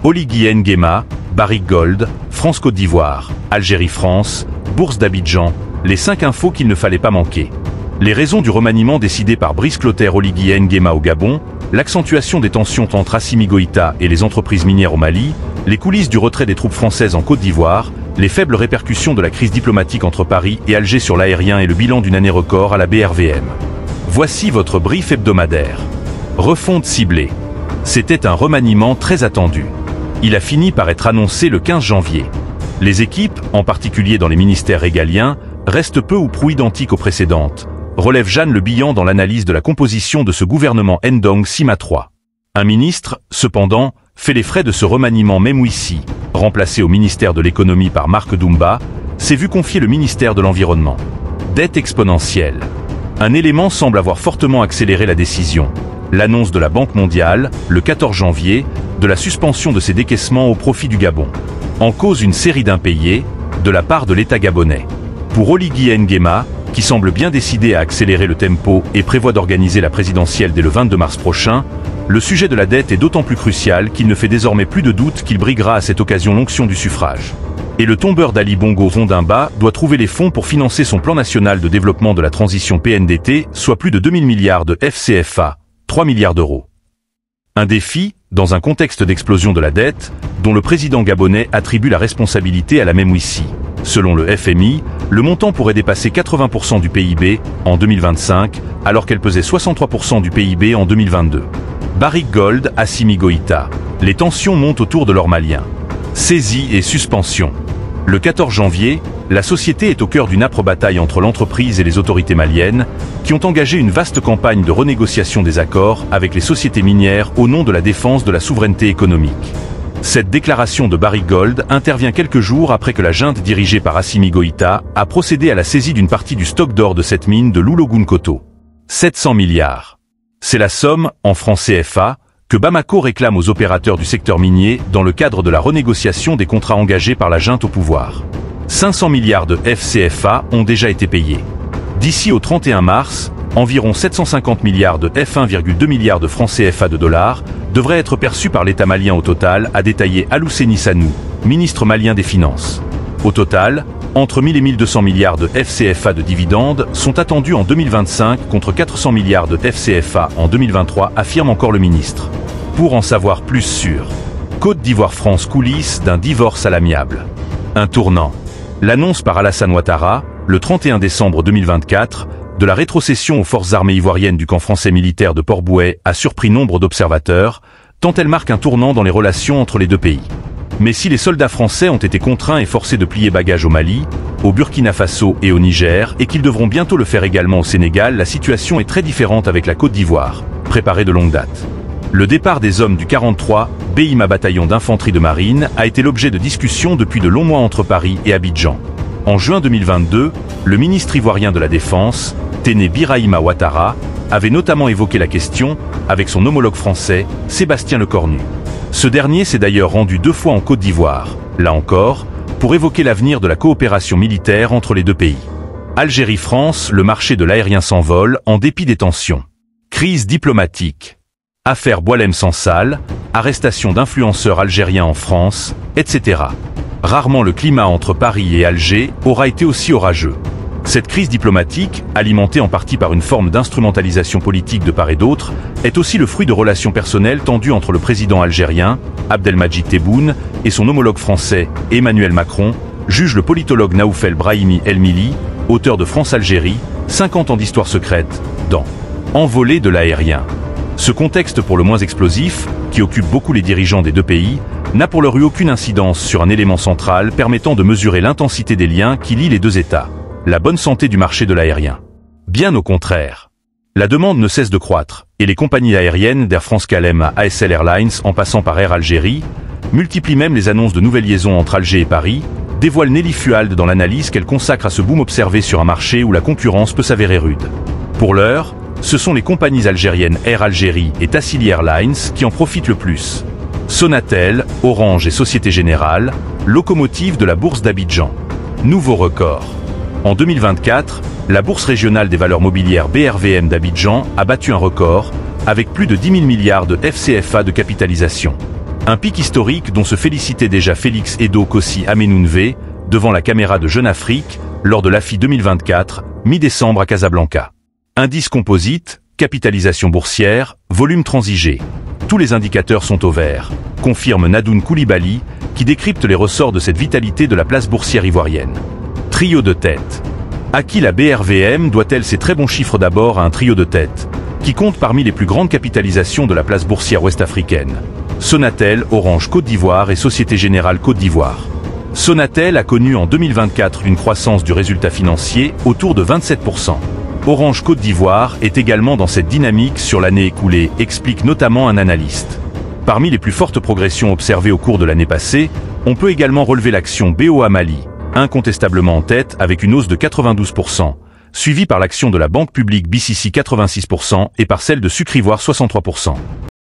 Oligui Nguema, Barrick Gold, France-Côte d'Ivoire, Algérie-France, Bourse d'Abidjan, les 5 infos qu'il ne fallait pas manquer. Les raisons du remaniement décidé par Brice Clotaire Oligui Nguema au Gabon, l'accentuation des tensions entre Assimi Goïta et les entreprises minières au Mali, les coulisses du retrait des troupes françaises en Côte d'Ivoire, les faibles répercussions de la crise diplomatique entre Paris et Alger sur l'aérien et le bilan d'une année record à la BRVM. Voici votre brief hebdomadaire. Refonte ciblée. C'était un remaniement très attendu. Il a fini par être annoncé le 15 janvier. Les équipes, en particulier dans les ministères régaliens, restent peu ou prou identiques aux précédentes, relève Jeanne Le Bihan dans l'analyse de la composition de ce gouvernement Ndong Sima III. Un ministre, cependant, fait les frais de ce remaniement. Memouissi, remplacé au ministère de l'économie par Marc Doumba, s'est vu confier le ministère de l'environnement. Dette exponentielle. Un élément semble avoir fortement accéléré la décision. L'annonce de la Banque mondiale, le 14 janvier, de la suspension de ses décaissements au profit du Gabon. En cause une série d'impayés, de la part de l'État gabonais. Pour Oligui Nguema, qui semble bien décidé à accélérer le tempo et prévoit d'organiser la présidentielle dès le 22 mars prochain, le sujet de la dette est d'autant plus crucial qu'il ne fait désormais plus de doute qu'il briguera à cette occasion l'onction du suffrage. Et le tombeur d'Ali Bongo Ondimba doit trouver les fonds pour financer son plan national de développement de la transition PNDT, soit plus de 2000 milliards de FCFA, 3 milliards d'euros. Un défi, dans un contexte d'explosion de la dette, dont le président gabonais attribue la responsabilité à la Memouissi. Selon le FMI, le montant pourrait dépasser 80% du PIB en 2025, alors qu'elle pesait 63% du PIB en 2022. Barrick Gold, Assimi Goïta. Les tensions montent autour de l'or malien. Saisie et suspension. Le 14 janvier, la société est au cœur d'une âpre bataille entre l'entreprise et les autorités maliennes, qui ont engagé une vaste campagne de renégociation des accords avec les sociétés minières au nom de la défense de la souveraineté économique. Cette déclaration de Barrick Gold intervient quelques jours après que la junte dirigée par Assimi Goïta a procédé à la saisie d'une partie du stock d'or de cette mine de Loulo-Gounkoto. 700 milliards. C'est la somme, en francs CFA, que Bamako réclame aux opérateurs du secteur minier dans le cadre de la renégociation des contrats engagés par la junte au pouvoir. 500 milliards de FCFA ont déjà été payés. D'ici au 31 mars, environ 750 milliards de F1,2 milliards de francs CFA de dollars devraient être perçus par l'État malien au total, a détaillé Alouseni Sanou, ministre malien des Finances. Au total, entre 1000 et 1200 milliards de FCFA de dividendes sont attendus en 2025 contre 400 milliards de FCFA en 2023, affirme encore le ministre. Pour en savoir plus sur Côte d'Ivoire-France, coulisses d'un divorce à l'amiable. Un tournant. L'annonce par Alassane Ouattara, le 31 décembre 2024, de la rétrocession aux forces armées ivoiriennes du camp français militaire de Port-Bouët a surpris nombre d'observateurs, tant elle marque un tournant dans les relations entre les deux pays. Mais si les soldats français ont été contraints et forcés de plier bagages au Mali, au Burkina Faso et au Niger, et qu'ils devront bientôt le faire également au Sénégal, la situation est très différente avec la Côte d'Ivoire, préparée de longue date. Le départ des hommes du 43 BIMA bataillon d'infanterie de marine a été l'objet de discussions depuis de longs mois entre Paris et Abidjan. En juin 2022, le ministre ivoirien de la Défense, Téné Birahima Ouattara, avait notamment évoqué la question avec son homologue français, Sébastien Lecornu. Ce dernier s'est d'ailleurs rendu 2 fois en Côte d'Ivoire, là encore, pour évoquer l'avenir de la coopération militaire entre les deux pays. Algérie-France, le marché de l'aérien s'envole en dépit des tensions. Crise diplomatique. Affaire Boualem Sansal, arrestation d'influenceurs algériens en France, etc. Rarement le climat entre Paris et Alger aura été aussi orageux. Cette crise diplomatique, alimentée en partie par une forme d'instrumentalisation politique de part et d'autre, est aussi le fruit de relations personnelles tendues entre le président algérien, Abdelmadjid Tebboune, et son homologue français, Emmanuel Macron, juge le politologue Naoufel Brahimi El-Mili, auteur de France-Algérie, 50 ans d'histoire secrète, dans Envolée de l'aérien. Ce contexte pour le moins explosif, qui occupe beaucoup les dirigeants des deux pays, n'a pour l'heure eu aucune incidence sur un élément central permettant de mesurer l'intensité des liens qui lient les deux États. La bonne santé du marché de l'aérien. Bien au contraire. La demande ne cesse de croître, et les compagnies aériennes d'Air France-KLM à ASL Airlines en passant par Air Algérie, multiplient même les annonces de nouvelles liaisons entre Alger et Paris, dévoile Nelly Fuald dans l'analyse qu'elle consacre à ce boom observé sur un marché où la concurrence peut s'avérer rude. Pour l'heure, ce sont les compagnies algériennes Air Algérie et Tassili Airlines qui en profitent le plus. Sonatel, Orange et Société Générale, locomotive de la bourse d'Abidjan. Nouveau record. En 2024, la bourse régionale des valeurs mobilières BRVM d'Abidjan a battu un record, avec plus de 10 000 milliards de FCFA de capitalisation. Un pic historique dont se félicitait déjà Félix Edo Kossi Amenunve, devant la caméra de Jeune Afrique, lors de l'AFI 2024, mi-décembre à Casablanca. Indice composite, capitalisation boursière, volume transigé. Tous les indicateurs sont au vert, confirme Nadoun Koulibaly, qui décrypte les ressorts de cette vitalité de la place boursière ivoirienne. Trio de tête. À qui la BRVM doit-elle ces très bons chiffres? D'abord à un trio de tête, qui compte parmi les plus grandes capitalisations de la place boursière ouest-africaine. Sonatel, Orange Côte d'Ivoire et Société Générale Côte d'Ivoire. Sonatel a connu en 2024 une croissance du résultat financier autour de 27%. Orange Côte d'Ivoire est également dans cette dynamique sur l'année écoulée, explique notamment un analyste. Parmi les plus fortes progressions observées au cours de l'année passée, on peut également relever l'action BOA Mali, incontestablement en tête avec une hausse de 92%, suivie par l'action de la banque publique BCC 86% et par celle de Sucrivoire 63%.